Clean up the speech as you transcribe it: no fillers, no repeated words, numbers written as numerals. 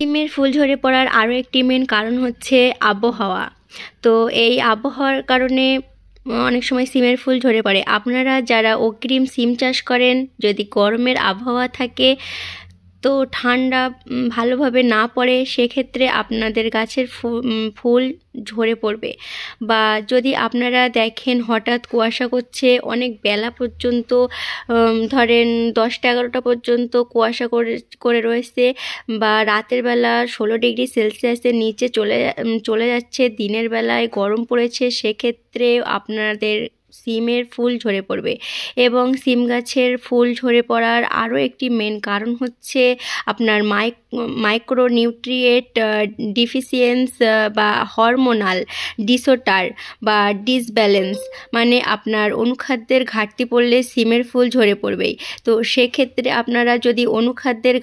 সিমের ফুল ঝরে পড়ার আরও একটি মেন কারণ হচ্ছে আবহাওয়া। তো এই আবহাওয়ার কারণে অনেক সময় সিমের ফুল ঝরে পড়ে। আপনারা যারা অগ্রিম সিম চাষ করেন, যদি গরমের আবহাওয়া থাকে তো ঠান্ডা ভালোভাবে না পড়ে, সেক্ষেত্রে আপনাদের গাছের ফুল ঝরে পড়বে। বা যদি আপনারা দেখেন হঠাৎ কুয়াশা করছে, অনেক বেলা পর্যন্ত ধরেন 10টা-11টা পর্যন্ত কুয়াশা করে রয়েছে, বা রাতের বেলা 16 ডিগ্রি সেলসিয়াসের নিচে চলে যাচ্ছে, দিনের বেলায় গরম পড়েছে, সেক্ষেত্রে আপনাদের সিমের ফুল ঝরে পড়বে। এবং সিম গাছের ফুল ঝরে পড়ার আরও একটি মেন কারণ হচ্ছে আপনার মাইক্রোনিউট্রিয়েন্ট ডিফিসিয়েন্স বা হরমোনাল ডিসঅর্ডার বা ডিসব্যালেন্স, মানে আপনার অনুখাদ্যের ঘাটতি পড়লে সিমের ফুল ঝরে পড়বেই। তো সেক্ষেত্রে আপনারা যদি অনুখাদ্যের